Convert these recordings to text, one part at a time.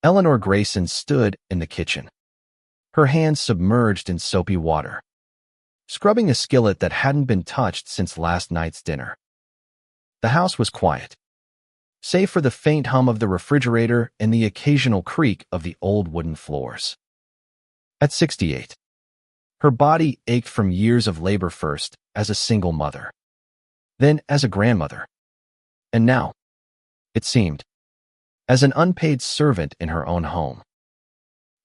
Eleanor Grayson stood in the kitchen, her hands submerged in soapy water, scrubbing a skillet that hadn't been touched since last night's dinner. The house was quiet, save for the faint hum of the refrigerator and the occasional creak of the old wooden floors. At 68, her body ached from years of labor, first as a single mother, then as a grandmother, and now, it seemed, as an unpaid servant in her own home.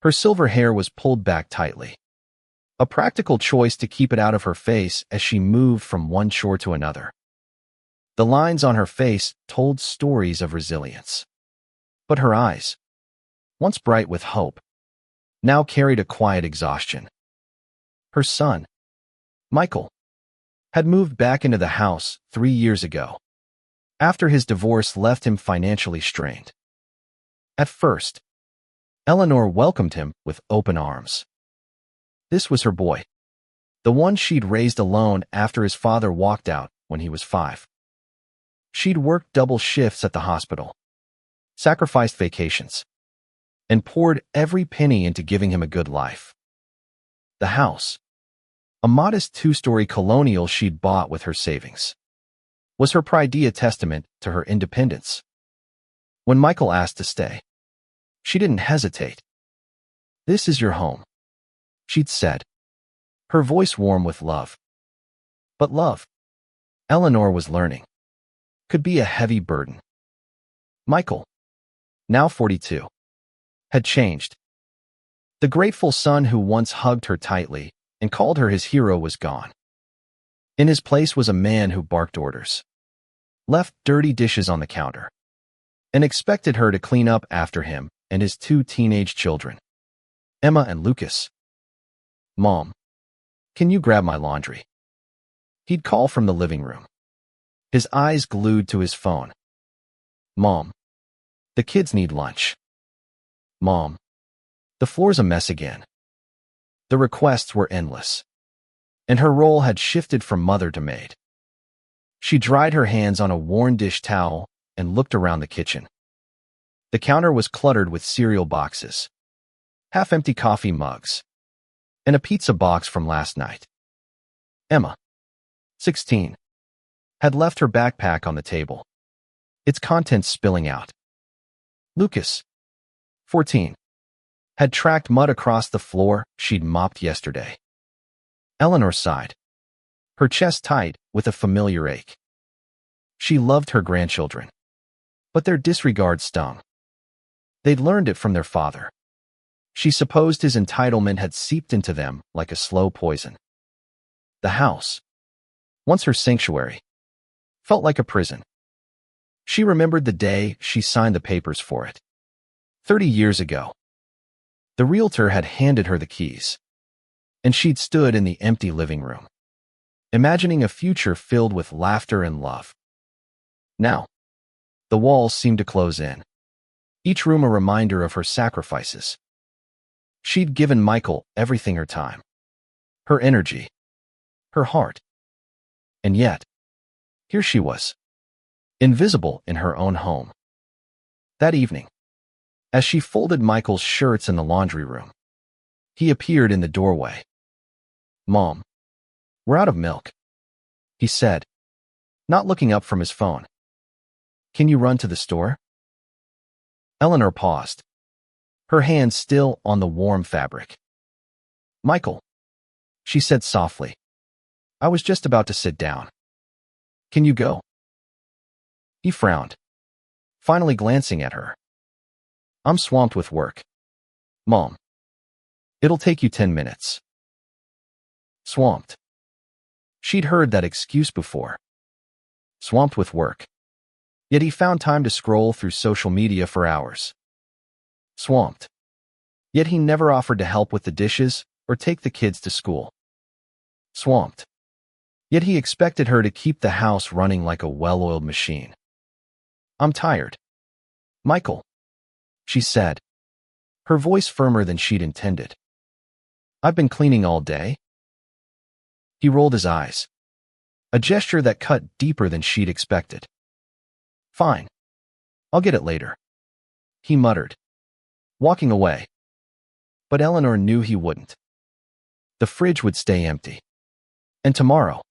Her silver hair was pulled back tightly, a practical choice to keep it out of her face as she moved from one chore to another. The lines on her face told stories of resilience. But her eyes, once bright with hope, now carried a quiet exhaustion. Her son, Michael, had moved back into the house 3 years ago, after his divorce left him financially strained. At first, Eleanor welcomed him with open arms. This was her boy, the one she'd raised alone after his father walked out when he was 5. She'd worked double shifts at the hospital, sacrificed vacations, and poured every penny into giving him a good life. The house, a modest 2-story colonial she'd bought with her savings, was her pridea testament to her independence. When Michael asked to stay, she didn't hesitate. "This is your home," she'd said, her voice warm with love. But love, Eleanor was learning, could be a heavy burden. Michael, now 42, had changed. The grateful son who once hugged her tightly and called her his hero was gone. In his place was a man who barked orders, left dirty dishes on the counter, and expected her to clean up after him and his 2 teenage children, Emma and Lucas. "Mom, can you grab my laundry?" He'd call from the living room, his eyes glued to his phone. "Mom, the kids need lunch." "Mom, the floor's a mess again." The requests were endless, and her role had shifted from mother to maid. She dried her hands on a worn dish towel and looked around the kitchen. The counter was cluttered with cereal boxes, half-empty coffee mugs, and a pizza box from last night. Emma, 16, had left her backpack on the table, its contents spilling out. Lucas, 14, had tracked mud across the floor she'd mopped yesterday. Eleanor sighed, her chest tight with a familiar ache. She loved her grandchildren, but their disregard stung. They'd learned it from their father. She supposed his entitlement had seeped into them like a slow poison. The house, once her sanctuary, felt like a prison. She remembered the day she signed the papers for it. 30 years ago. The realtor had handed her the keys, and she'd stood in the empty living room, imagining a future filled with laughter and love. Now, the walls seemed to close in, each room a reminder of her sacrifices. She'd given Michael everything: her time, her energy, her heart. And yet, here she was, invisible in her own home. That evening, as she folded Michael's shirts in the laundry room, he appeared in the doorway. "Mom, we're out of milk," he said, not looking up from his phone. "Can you run to the store?" Eleanor paused, her hands still on the warm fabric. "Michael," she said softly, "I was just about to sit down. Can you go?" He frowned, finally glancing at her. "I'm swamped with work, Mom. It'll take you 10 minutes. Swamped. She'd heard that excuse before. Swamped with work. Yet he found time to scroll through social media for hours. Swamped. Yet he never offered to help with the dishes or take the kids to school. Swamped. Yet he expected her to keep the house running like a well-oiled machine. "I'm tired, Michael," she said, her voice firmer than she'd intended. "I've been cleaning all day." He rolled his eyes, a gesture that cut deeper than she'd expected. "Fine. I'll get it later," he muttered, walking away. But Eleanor knew he wouldn't. The fridge would stay empty. And tomorrow,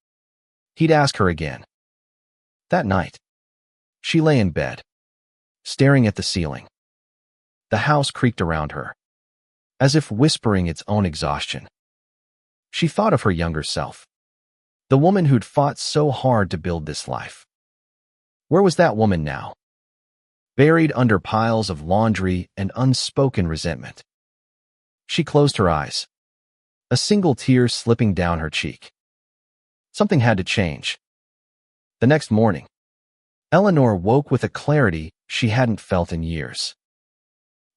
he'd ask her again. That night, she lay in bed, staring at the ceiling. The house creaked around her, as if whispering its own exhaustion. She thought of her younger self, the woman who'd fought so hard to build this life. Where was that woman now? Buried under piles of laundry and unspoken resentment. She closed her eyes, a single tear slipping down her cheek. Something had to change. The next morning, Eleanor woke with a clarity she hadn't felt in years.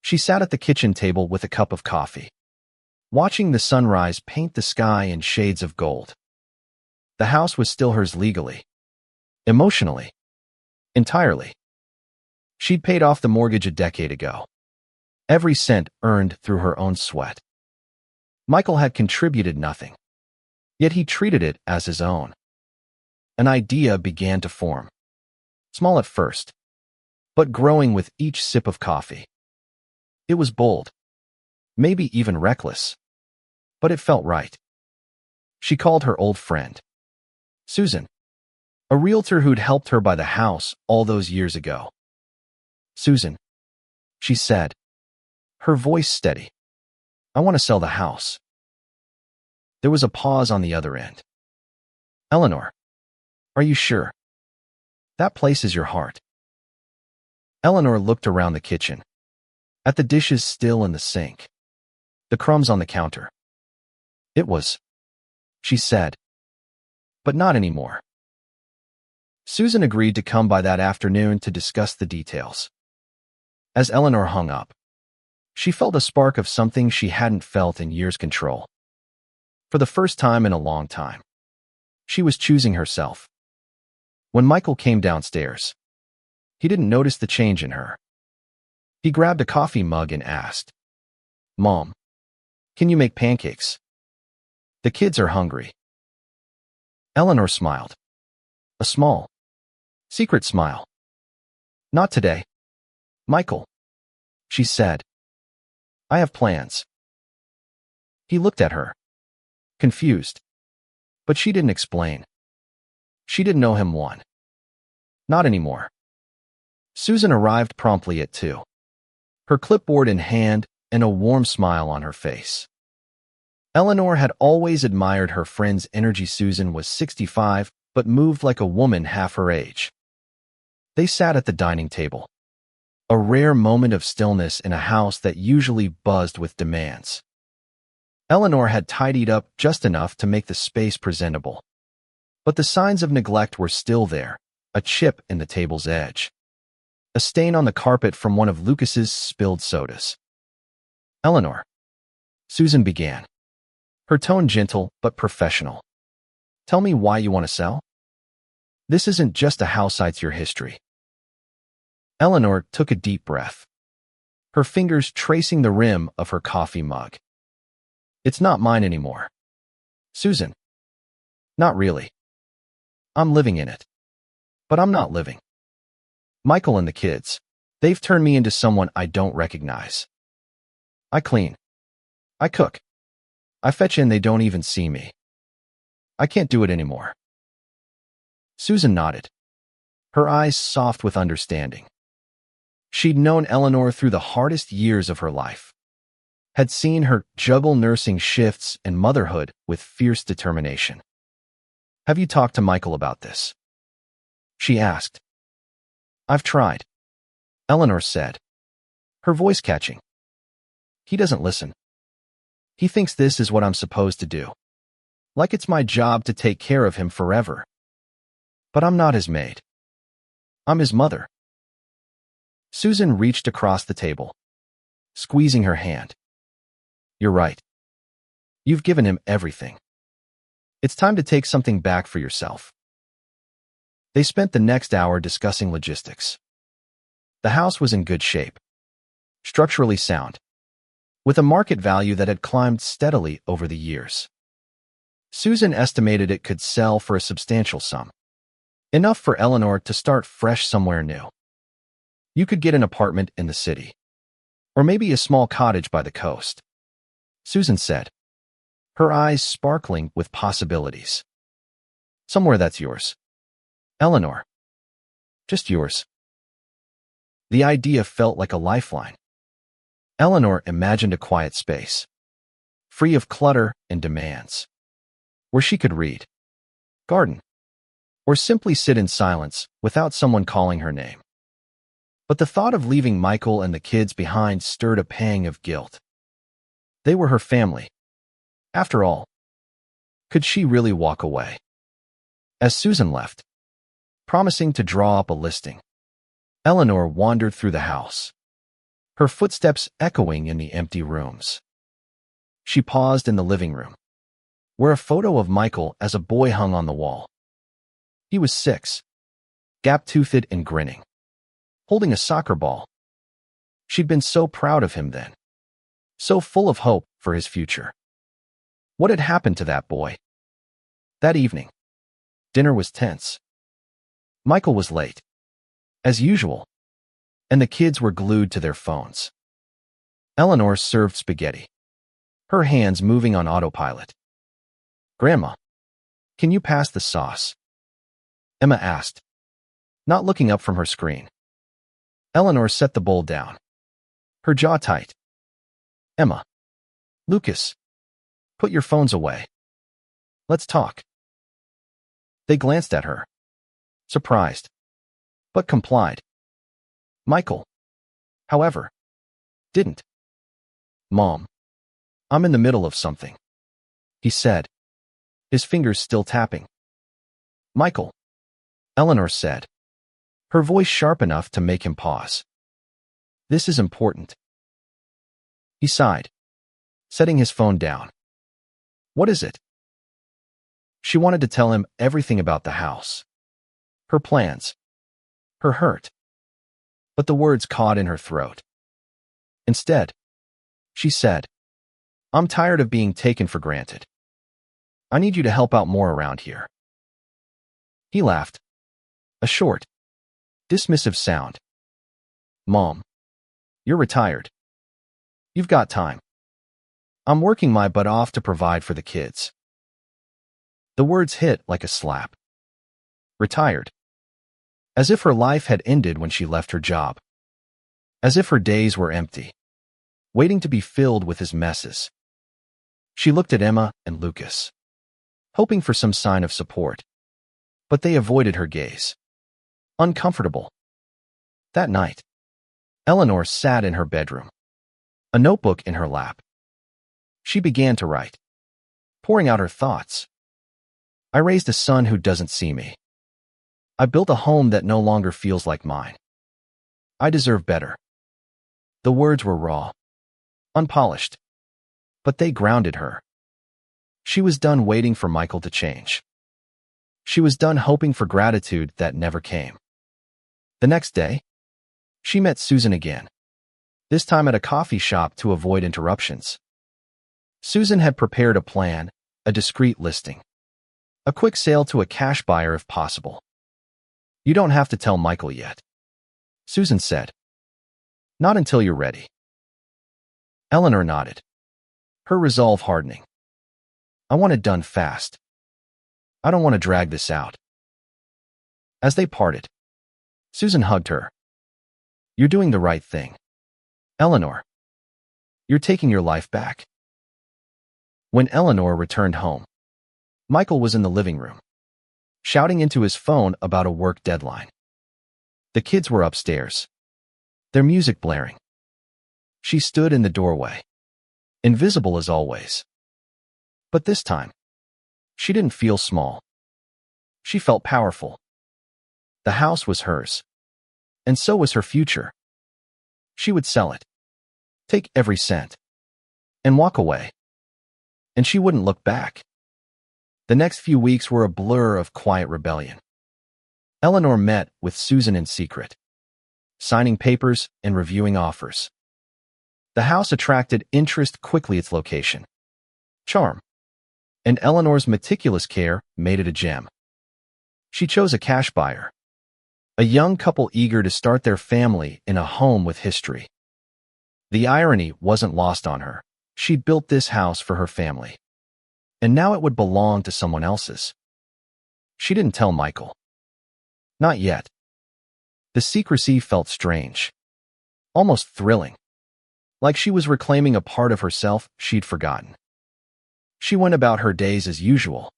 She sat at the kitchen table with a cup of coffee, watching the sunrise paint the sky in shades of gold. The house was still hers legally, emotionally, entirely. She'd paid off the mortgage a decade ago, every cent earned through her own sweat. Michael had contributed nothing, yet he treated it as his own. An idea began to form, small at first, but growing with each sip of coffee. It was bold, maybe even reckless, but it felt right. She called her old friend, Susan, a realtor who'd helped her buy the house all those years ago. Susan, she said, her voice steady. I want to sell the house. There was a pause on the other end. Eleanor, are you sure? That place is your heart. Eleanor looked around the kitchen, at the dishes still in the sink, the crumbs on the counter. It was, she said, but not anymore. Susan agreed to come by that afternoon to discuss the details. As Eleanor hung up, she felt a spark of something she hadn't felt in years. Control. For the first time in a long time, she was choosing herself. When Michael came downstairs, he didn't notice the change in her. He grabbed a coffee mug and asked, Mom, can you make pancakes? The kids are hungry. Eleanor smiled. A small, secret smile. Not today, Michael, she said. I have plans. He looked at her, confused, but she didn't explain. She didn't know him one. Not anymore. Susan arrived promptly at 2, her clipboard in hand and a warm smile on her face. Eleanor had always admired her friend's energy. Susan was 65, but moved like a woman half her age. They sat at the dining table, a rare moment of stillness in a house that usually buzzed with demands. Eleanor had tidied up just enough to make the space presentable, but the signs of neglect were still there, a chip in the table's edge, a stain on the carpet from one of Lucas's spilled sodas. Eleanor, Susan began, her tone gentle but professional. Tell me why you want to sell? This isn't just a house, it's your history. Eleanor took a deep breath, her fingers tracing the rim of her coffee mug. It's not mine anymore. Susan. Not really. I'm living in it. But I'm not living. Michael and the kids, they've turned me into someone I don't recognize. I clean. I cook. I fetch in, they don't even see me. I can't do it anymore. Susan nodded, her eyes soft with understanding. She'd known Eleanor through the hardest years of her life, had seen her juggle nursing shifts and motherhood with fierce determination. Have you talked to Michael about this? She asked. I've tried, Eleanor said, her voice catching. He doesn't listen. He thinks this is what I'm supposed to do, like it's my job to take care of him forever. But I'm not his maid. I'm his mother. Susan reached across the table, squeezing her hand. You're right. You've given him everything. It's time to take something back for yourself. They spent the next hour discussing logistics. The house was in good shape, structurally sound, with a market value that had climbed steadily over the years. Susan estimated it could sell for a substantial sum, enough for Eleanor to start fresh somewhere new. You could get an apartment in the city, Or maybe a small cottage by the coast, Susan said, her eyes sparkling with possibilities. Somewhere that's yours, Eleanor. Just yours. The idea felt like a lifeline. Eleanor imagined a quiet space, free of clutter and demands, where she could read, garden, or simply sit in silence without someone calling her name. But the thought of leaving Michael and the kids behind stirred a pang of guilt. They were her family. After all, could she really walk away? As Susan left, promising to draw up a listing, Eleanor wandered through the house, her footsteps echoing in the empty rooms. She paused in the living room, where a photo of Michael as a boy hung on the wall. He was 6, gap-toothed and grinning, holding a soccer ball. She'd been so proud of him then, so full of hope for his future. What had happened to that boy? That evening, dinner was tense. Michael was late, as usual, and the kids were glued to their phones. Eleanor served spaghetti, her hands moving on autopilot. "Grandma, can you pass the sauce?" Emma asked, not looking up from her screen. Eleanor set the bowl down, her jaw tight. "Emma, Lucas, put your phones away. Let's talk." They glanced at her, surprised, but complied. Michael, however, didn't. "Mom, I'm in the middle of something," he said, his fingers still tapping. "Michael," Eleanor said, her voice sharp enough to make him pause. "This is important." He sighed, setting his phone down. "What is it?" She wanted to tell him everything about the house, her plans, her hurt. But the words caught in her throat. Instead, she said, "I'm tired of being taken for granted. I need you to help out more around here." He laughed, a short, dismissive sound. "Mom, you're retired. You've got time. I'm working my butt off to provide for the kids." The words hit like a slap. Retired. As if her life had ended when she left her job. As if her days were empty, waiting to be filled with his messes. She looked at Emma and Lucas, hoping for some sign of support. But they avoided her gaze. Uncomfortable. That night, Eleanor sat in her bedroom, a notebook in her lap. She began to write, pouring out her thoughts. "I raised a son who doesn't see me. I built a home that no longer feels like mine. I deserve better." The words were raw, unpolished, but they grounded her. She was done waiting for Michael to change. She was done hoping for gratitude that never came. The next day, she met Susan again, this time at a coffee shop to avoid interruptions. Susan had prepared a plan, a discreet listing, a quick sale to a cash buyer if possible. "You don't have to tell Michael yet," Susan said. "Not until you're ready." Eleanor nodded, her resolve hardening. "I want it done fast. I don't want to drag this out." As they parted, Susan hugged her. "You're doing the right thing, Eleanor. You're taking your life back." When Eleanor returned home, Michael was in the living room, shouting into his phone about a work deadline. The kids were upstairs, their music blaring. She stood in the doorway, invisible as always. But this time, she didn't feel small. She felt powerful. The house was hers, and so was her future. She would sell it, take every cent, and walk away. And she wouldn't look back. The next few weeks were a blur of quiet rebellion. Eleanor met with Susan in secret, signing papers and reviewing offers. The house attracted interest quickly, its location, charm, and Eleanor's meticulous care made it a gem. She chose a cash buyer, a young couple eager to start their family in a home with history. The irony wasn't lost on her. She'd built this house for her family, and now it would belong to someone else's. She didn't tell Michael. Not yet. The secrecy felt strange, almost thrilling, like she was reclaiming a part of herself she'd forgotten. She went about her days as usual,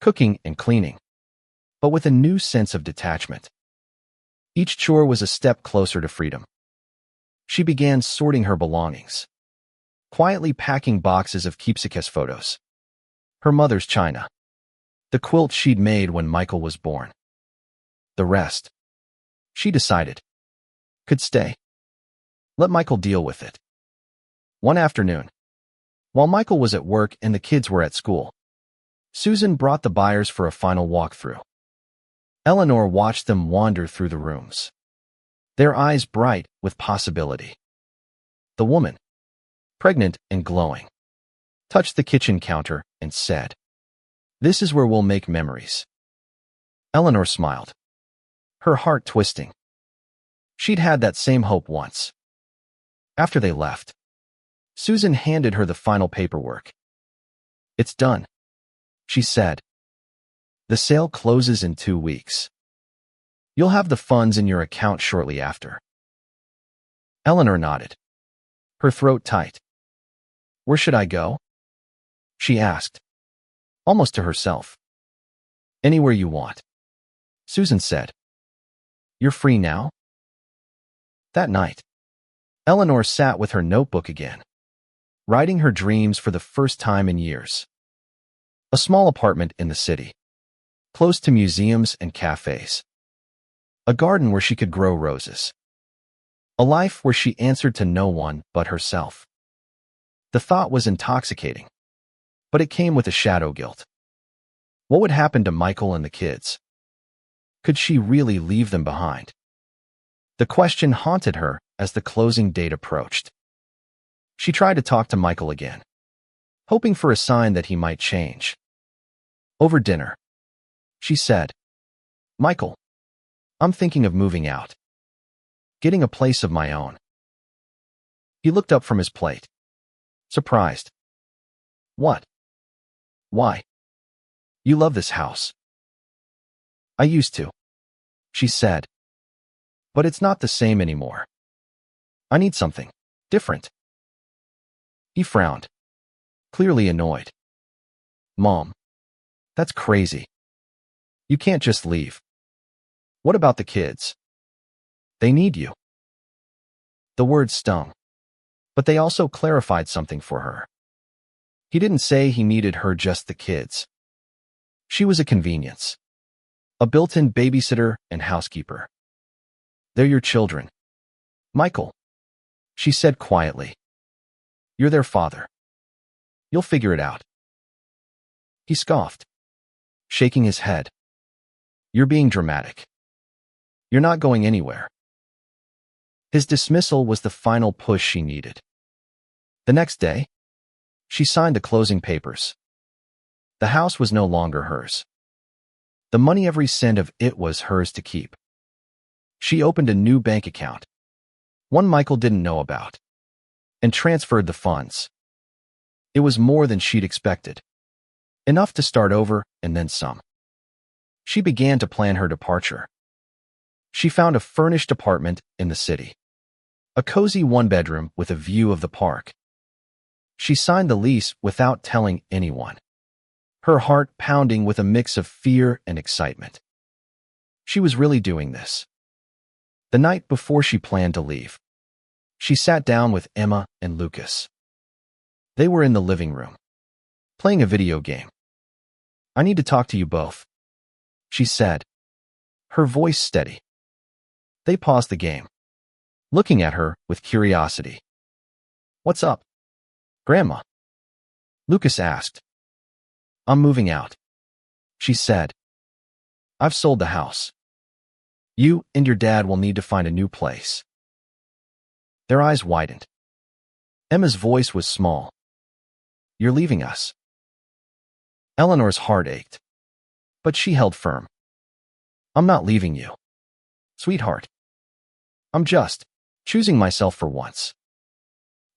cooking and cleaning, but with a new sense of detachment. Each chore was a step closer to freedom. She began sorting her belongings, quietly packing boxes of keepsake photos, her mother's china, the quilt she'd made when Michael was born. The rest, she decided, could stay. Let Michael deal with it. One afternoon, while Michael was at work and the kids were at school, Susan brought the buyers for a final walkthrough. Eleanor watched them wander through the rooms, their eyes bright with possibility. The woman, pregnant and glowing, touched the kitchen counter and said, "This is where we'll make memories." Eleanor smiled, her heart twisting. She'd had that same hope once. After they left, Susan handed her the final paperwork. "It's done," she said. "The sale closes in 2 weeks. You'll have the funds in your account shortly after." Eleanor nodded, her throat tight. "Where should I go?" she asked, almost to herself. "Anywhere you want," Susan said. "You're free now?" That night, Eleanor sat with her notebook again, writing her dreams for the first time in years. A small apartment in the city, close to museums and cafes. A garden where she could grow roses. A life where she answered to no one but herself. The thought was intoxicating, but it came with a shadow guilt. What would happen to Michael and the kids? Could she really leave them behind? The question haunted her as the closing date approached. She tried to talk to Michael again, hoping for a sign that he might change. Over dinner, she said, "Michael, I'm thinking of moving out. Getting a place of my own." He looked up from his plate, surprised. "What? Why? You love this house." "I used to," she said. "But it's not the same anymore. I need something different." He frowned, clearly annoyed. "Mom, that's crazy. You can't just leave. What about the kids? They need you." The words stung, but they also clarified something for her. He didn't say he needed her, just the kids. She was a convenience, a built-in babysitter and housekeeper. "They're your children, Michael," she said quietly. "You're their father. You'll figure it out." He scoffed, shaking his head. "You're being dramatic. You're not going anywhere." His dismissal was the final push she needed. The next day, she signed the closing papers. The house was no longer hers. The money, every cent of it, was hers to keep. She opened a new bank account, one Michael didn't know about, and transferred the funds. It was more than she'd expected, enough to start over and then some. She began to plan her departure. She found a furnished apartment in the city, a cozy one-bedroom with a view of the park. She signed the lease without telling anyone, her heart pounding with a mix of fear and excitement. She was really doing this. The night before she planned to leave, she sat down with Emma and Lucas. They were in the living room, playing a video game. "I need to talk to you both," she said, her voice steady. They paused the game, looking at her with curiosity. "What's up, Grandma?" Lucas asked. "I'm moving out," she said. "I've sold the house. You and your dad will need to find a new place." Their eyes widened. Emma's voice was small. "You're leaving us?" Eleanor's heart ached, but she held firm. "I'm not leaving you, sweetheart. I'm just choosing myself for once."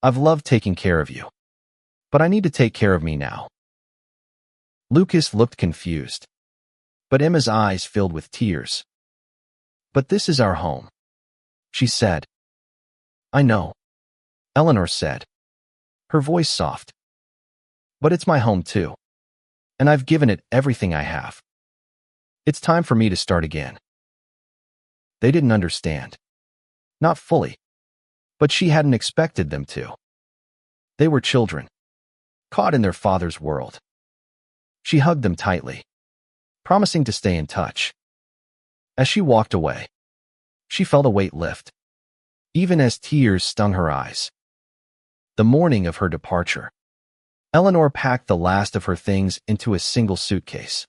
I've loved taking care of you, but I need to take care of me now. Lucas looked confused, but Emma's eyes filled with tears. But this is our home, she said. I know, Eleanor said, her voice soft. But it's my home too, and I've given it everything I have. It's time for me to start again. They didn't understand. Not fully, but she hadn't expected them to. They were children, caught in their father's world. She hugged them tightly, promising to stay in touch. As she walked away, she felt a weight lift, even as tears stung her eyes. The morning of her departure, Eleanor packed the last of her things into a single suitcase.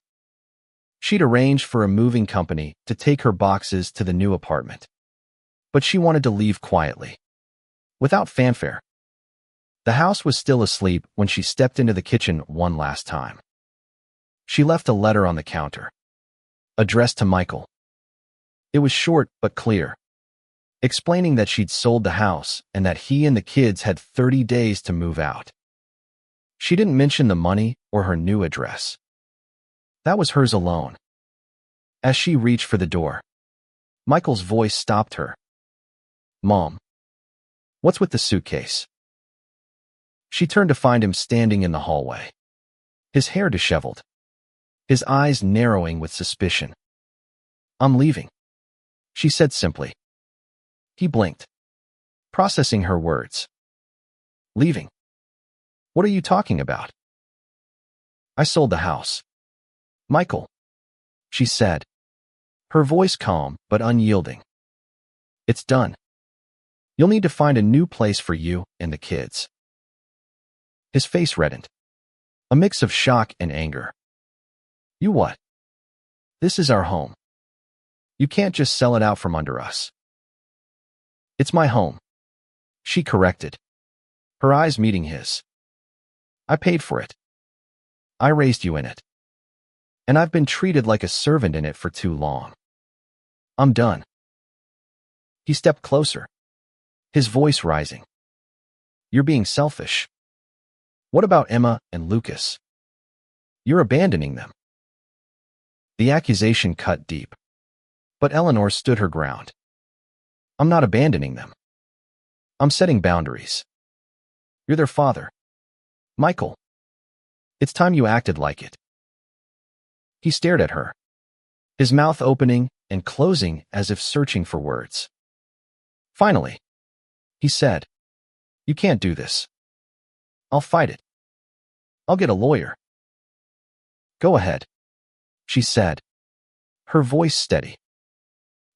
She'd arranged for a moving company to take her boxes to the new apartment, but she wanted to leave quietly, without fanfare. The house was still asleep when she stepped into the kitchen one last time. She left a letter on the counter, addressed to Michael. It was short but clear, explaining that she'd sold the house and that he and the kids had 30 days to move out. She didn't mention the money or her new address. That was hers alone. As she reached for the door, Michael's voice stopped her. Mom, what's with the suitcase? She turned to find him standing in the hallway, his hair disheveled, his eyes narrowing with suspicion. I'm leaving, she said simply. He blinked, processing her words. Leaving? What are you talking about? I sold the house. Michael, she said, her voice calm but unyielding. It's done. You'll need to find a new place for you and the kids. His face reddened, a mix of shock and anger. You what? This is our home. You can't just sell it out from under us. It's my home, she corrected, her eyes meeting his. I paid for it. I raised you in it. And I've been treated like a servant in it for too long. I'm done. He stepped closer, his voice rising. You're being selfish. What about Emma and Lucas? You're abandoning them. The accusation cut deep, but Eleanor stood her ground. I'm not abandoning them. I'm setting boundaries. You're their father. Michael, it's time you acted like it. He stared at her, his mouth opening and closing as if searching for words. Finally, he said, You can't do this. I'll fight it. I'll get a lawyer. Go ahead, she said, her voice steady.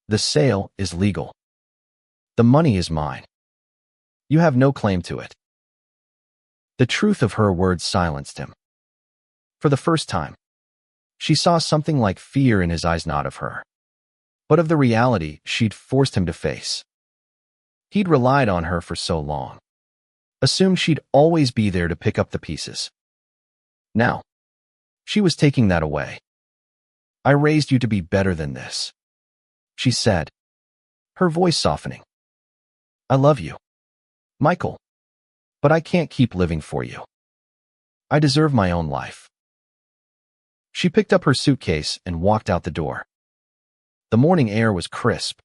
The sale is legal. The money is mine. You have no claim to it. The truth of her words silenced him. For the first time, she saw something like fear in his eyes, not of her, but of the reality she'd forced him to face. He'd relied on her for so long, assumed she'd always be there to pick up the pieces. Now, she was taking that away. I raised you to be better than this, she said, her voice softening. I love you, Michael, but I can't keep living for you. I deserve my own life. She picked up her suitcase and walked out the door. The morning air was crisp,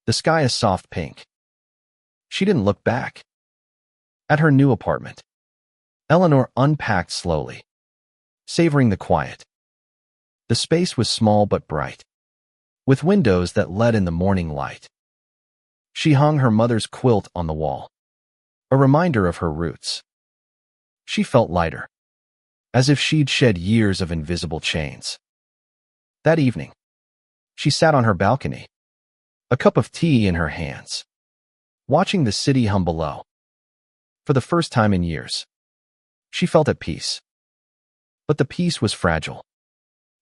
the sky a soft pink. She didn't look back. At her new apartment, Eleanor unpacked slowly, savoring the quiet. The space was small but bright, with windows that let in the morning light. She hung her mother's quilt on the wall, a reminder of her roots. She felt lighter, as if she'd shed years of invisible chains. That evening, she sat on her balcony, a cup of tea in her hands, watching the city hum below. For the first time in years, she felt at peace. But the peace was fragile,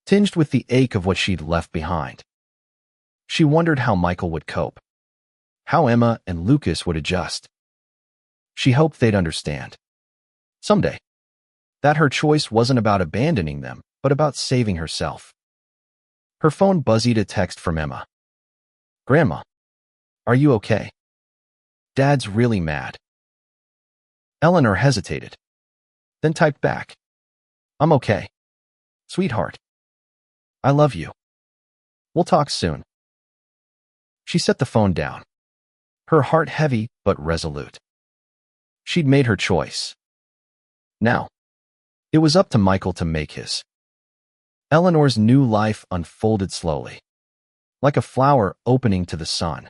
tinged with the ache of what she'd left behind. She wondered how Michael would cope, how Emma and Lucas would adjust. She hoped they'd understand, someday, that her choice wasn't about abandoning them, but about saving herself. Her phone buzzed a text from Emma. Grandma, are you okay? Dad's really mad. Eleanor hesitated, then typed back, "I'm okay. Sweetheart. I love you. We'll talk soon." She set the phone down, her heart heavy but resolute. She'd made her choice. Now, it was up to Michael to make his. Eleanor's new life unfolded slowly, like a flower opening to the sun.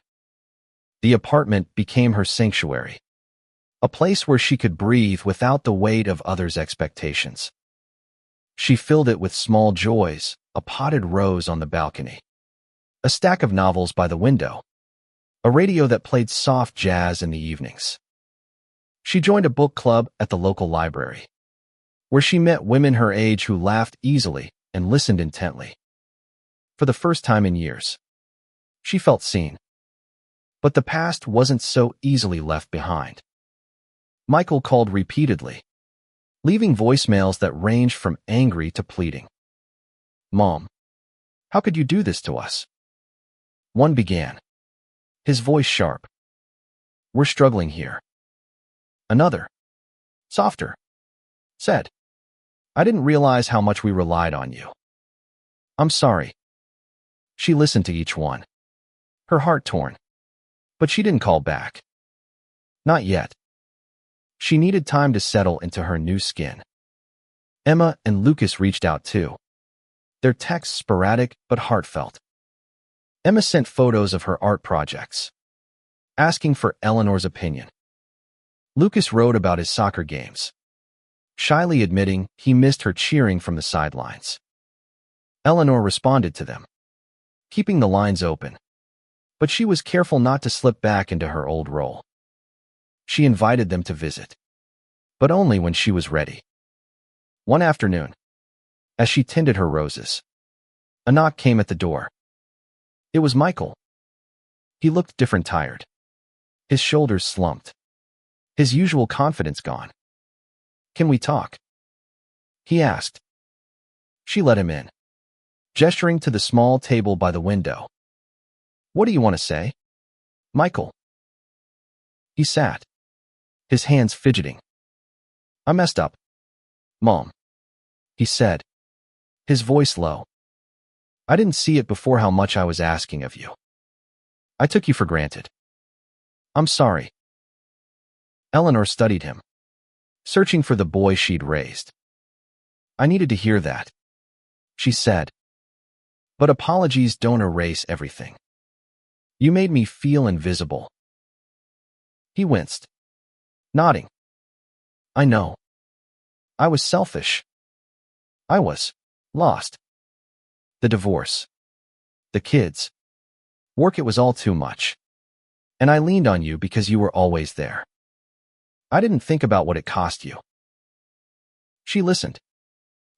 The apartment became her sanctuary, a place where she could breathe without the weight of others' expectations. She filled it with small joys, a potted rose on the balcony, a stack of novels by the window, a radio that played soft jazz in the evenings. She joined a book club at the local library, where she met women her age who laughed easily and listened intently. For the first time in years, she felt seen. But the past wasn't so easily left behind. Michael called repeatedly, leaving voicemails that ranged from angry to pleading. "Mom, how could you do this to us?" One began, his voice sharp. "We're struggling here." Another, softer, said, "I didn't realize how much we relied on you. I'm sorry." She listened to each one, her heart torn. But she didn't call back. Not yet. She needed time to settle into her new skin. Emma and Lucas reached out too, their texts sporadic but heartfelt. Emma sent photos of her art projects, asking for Eleanor's opinion. Lucas wrote about his soccer games, shyly admitting he missed her cheering from the sidelines. Eleanor responded to them, keeping the lines open, but she was careful not to slip back into her old role. She invited them to visit, but only when she was ready. One afternoon, as she tended her roses, a knock came at the door. It was Michael. He looked different, tired, his shoulders slumped, his usual confidence gone. "Can we talk?" he asked. She let him in, gesturing to the small table by the window. "What do you want to say, Michael?" He sat, his hands fidgeting. "I messed up, Mom," he said, his voice low. "I didn't see it before how much I was asking of you. I took you for granted. I'm sorry." Eleanor studied him, searching for the boy she'd raised. "I needed to hear that," she said. "But apologies don't erase everything. You made me feel invisible." He winced, nodding. "I know. I was selfish. I was lost. The divorce, the kids, work, it was all too much. And I leaned on you because you were always there. I didn't think about what it cost you." She listened,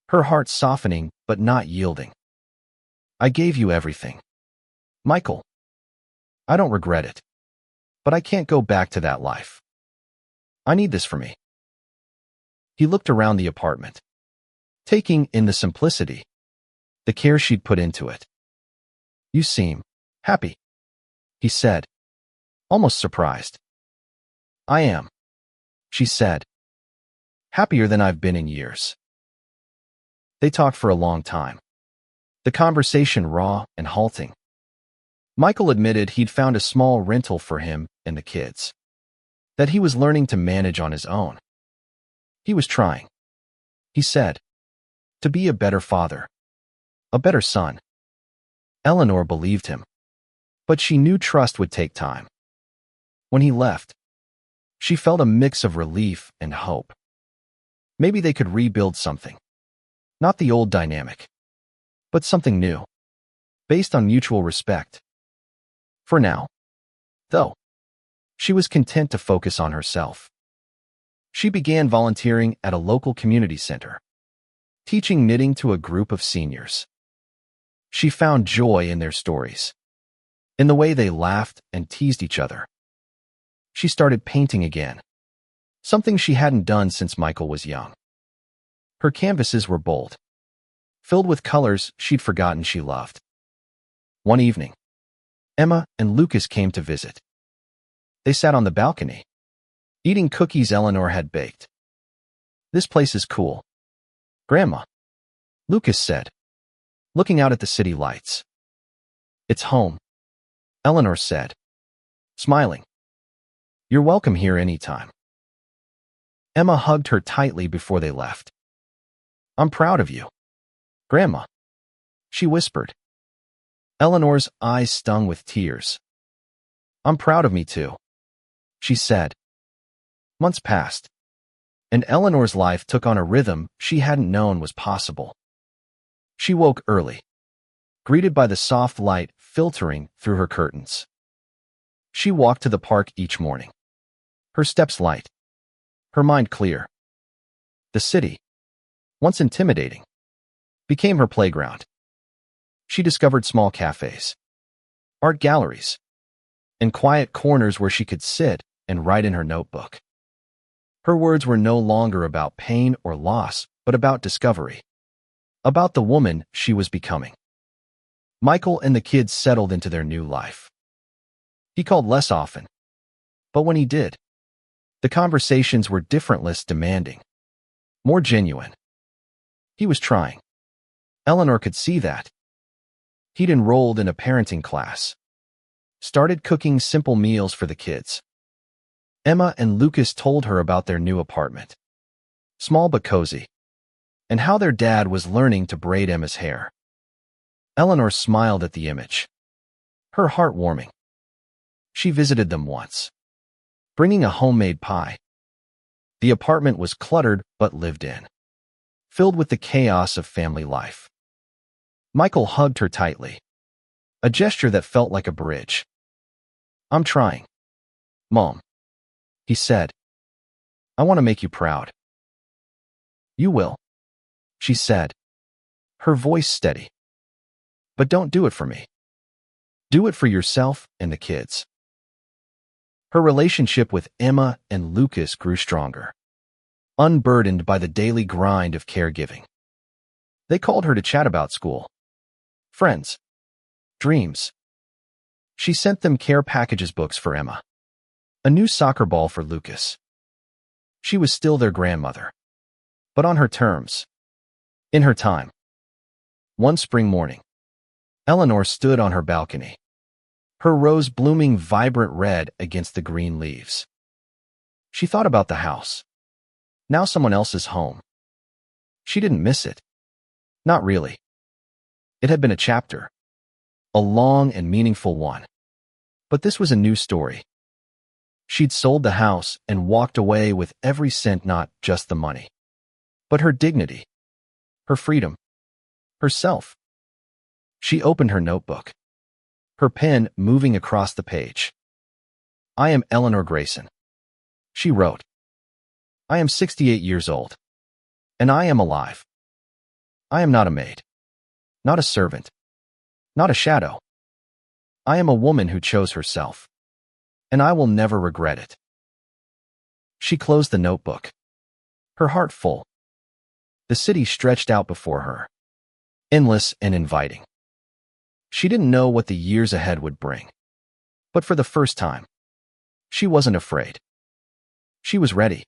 her heart softening but not yielding. "I gave you everything, Michael. I don't regret it. But I can't go back to that life. I need this for me." He looked around the apartment, taking in the simplicity, the care she'd put into it. "You seem happy," he said, almost surprised. "I am," she said. "Happier than I've been in years." They talked for a long time, the conversation raw and halting. Michael admitted he'd found a small rental for him and the kids, that he was learning to manage on his own. He was trying, he said, to be a better father, a better son. Eleanor believed him, but she knew trust would take time. When he left, she felt a mix of relief and hope. Maybe they could rebuild something, not the old dynamic, but something new, based on mutual respect. For now, though, she was content to focus on herself. She began volunteering at a local community center, teaching knitting to a group of seniors. She found joy in their stories, in the way they laughed and teased each other. She started painting again, something she hadn't done since Michael was young. Her canvases were bold, filled with colors she'd forgotten she loved. One evening, Emma and Lucas came to visit. They sat on the balcony, eating cookies Eleanor had baked. This place is cool, Grandma, Lucas said, looking out at the city lights. It's home, Eleanor said, smiling. You're welcome here anytime. Emma hugged her tightly before they left. I'm proud of you, Grandma, she whispered. Eleanor's eyes stung with tears. I'm proud of me too, she said. Months passed, and Eleanor's life took on a rhythm she hadn't known was possible. She woke early, greeted by the soft light filtering through her curtains. She walked to the park each morning, her steps light, her mind clear. The city, once intimidating, became her playground. She discovered small cafes, art galleries, and quiet corners where she could sit and write in her notebook. Her words were no longer about pain or loss, but about discovery, about the woman she was becoming. Michael and the kids settled into their new life. He called less often, but when he did, the conversations were different, less demanding, more genuine. He was trying. Eleanor could see that. He'd enrolled in a parenting class, started cooking simple meals for the kids. Emma and Lucas told her about their new apartment, small but cozy, and how their dad was learning to braid Emma's hair. Eleanor smiled at the image, her heart warming. She visited them once, bringing a homemade pie. The apartment was cluttered but lived in, filled with the chaos of family life. Michael hugged her tightly, a gesture that felt like a bridge. I'm trying, Mom, he said. I want to make you proud. You will, she said, her voice steady. But don't do it for me. Do it for yourself and the kids. Her relationship with Emma and Lucas grew stronger, unburdened by the daily grind of caregiving. They called her to chat about school, friends, dreams. She sent them care packages, books for Emma, a new soccer ball for Lucas. She was still their grandmother, but on her terms, in her time. One spring morning, Eleanor stood on her balcony, her rose blooming vibrant red against the green leaves. She thought about the house, now someone else's home. She didn't miss it. Not really. It had been a chapter, a long and meaningful one. But this was a new story. She'd sold the house and walked away with every cent, not just the money, but her dignity, her freedom, herself. She opened her notebook, her pen moving across the page. I am Eleanor Grayson, she wrote. I am 68 years old, and I am alive. I am not a maid, not a servant, not a shadow. I am a woman who chose herself, and I will never regret it. She closed the notebook, her heart full. The city stretched out before her, endless and inviting. She didn't know what the years ahead would bring, but for the first time, she wasn't afraid. She was ready.